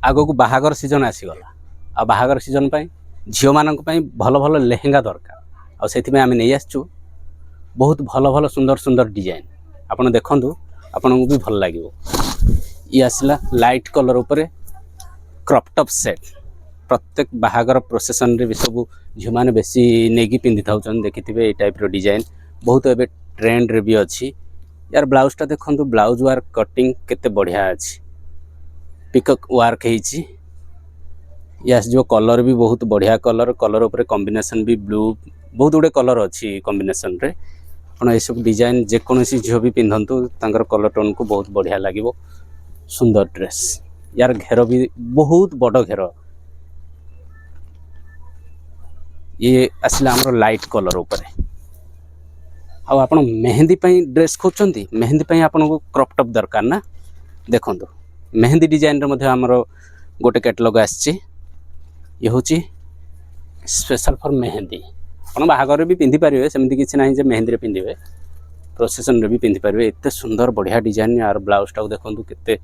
आगक बाहागर season आसीगला आ बाहागर season झील मानक भल भल लेहेंगा दरकार आम नहीं आसचु बहुत भल भल सुंदर सुंदर डिजाइन आपन देखंतु आपन भी भल लगे। ये आसला लाइट कलर उपरे क्रॉप टॉप सेट प्रत्येक बाहागर प्रोसेसन रे भी सब झील मैंने बेसी नहीं पिंधि था देखिथे ये टाइप रो डिजाइन बहुत एबे ट्रेंड रे भी अच्छी। यार ब्लाउजटा देखंतु ब्लाउज वार्क कटिंग केते बढ़िया अच्छी पिकअप वार्क होइछि। यस जो कलर भी बहुत बढ़िया कलर कलर उपरे कॉम्बिनेशन भी ब्लू बहुत गुड़े कलर अच्छी कॉम्बिनेशन रे आपण ये सब डिजाइन जेकोसी झील भी पिंधंतु तांकर कलर टोन को बहुत बढ़िया लगे सुंदर ड्रेस। यार घेर भी बहुत बड़ घेर ये आसला हमर लाइट कलर उपरे आप मेहंदी पई ड्रेस खोजती मेहंदी पई आपन को क्रॉप टॉप दरकार ना देखंतु मेहंदी डिजाइन रे मध्ये हमर गोटे कैटलॉग आछि ये हूँ स्पेशल फॉर मेहंदी आप बाहागर भी पिंधि पारे सेमती किसी ना जे मेहंदी रे पिंधे प्रोसेसन रे भी पिंधि पारे एत सुंदर बढ़िया डिजाइन यार ब्लाउजटा देखंतु केते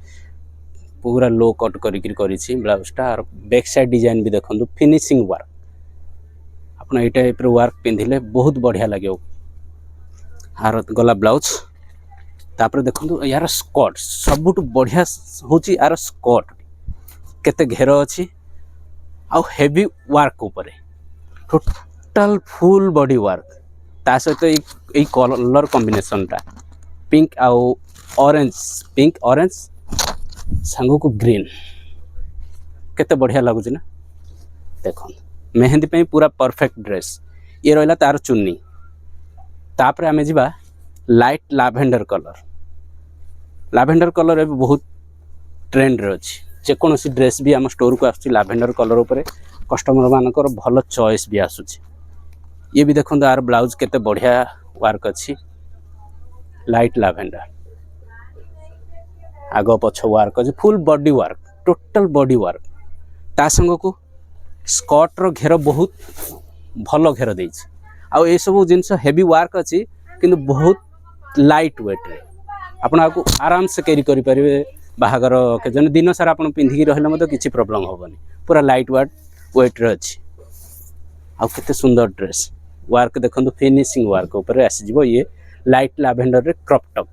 पूरा लो कट करी ब्लाउजटा और बैक साइड डिजाइन भी देखंतु फिनिशिंग वर्क आपन ये टाइप रो वर्क पिंधिले बहुत बढ़िया लगे। हार गला ब्लाउज तापर देखंतु यार स्कर्ट सबुठ बढ़िया होची यार स्कर्ट केते घेर अच्छी आ हेवी वर्क ऊपर टोटल फुल बॉडी वर्क ता सहित ये कलर कॉम्बिनेशन टा पिंक आउ ऑरेंज पिंक ऑरेंज सांगो को ग्रीन केते बढ़िया लगुच ना देखो मेहंदी पे पूरा परफेक्ट ड्रेस ये रहा तार चुन्नी तापर आमे जिबा लाइट लाभेंडर कलर ए बहुत ट्रेंड रे अछि जेकोसी ड्रेस भी आम स्टोर को आसुची लाभेंडर कलर उपरे कस्टमर मानकर भल चॉइस भी आसुची। ये भी देखो यार ब्लाउज केते बढ़िया वर्क अच्छी लाइट लाभेंडर आग पछ वर्क अच्छी full body work total body work ता संग को स्कर्ट रो घेर बहुत भल घेर देछि आ ये सब जिनस हेवी वर्क अच्छी किंतु बहुत लाइट वेट रे आपण आपको आराम से कैरी करि परिबे बाहागर के दिन सारा आप पिंधिकी रहिले मत किसी प्रॉब्लम होबनी पूरा लाइट वेट रे अच्छी आ केते सुंदर ड्रेस वर्क देखंतु फिनिशिंग वर्क ऊपर आसी जिवो ये लाइट लाभेंडर रे क्रॉप टॉप।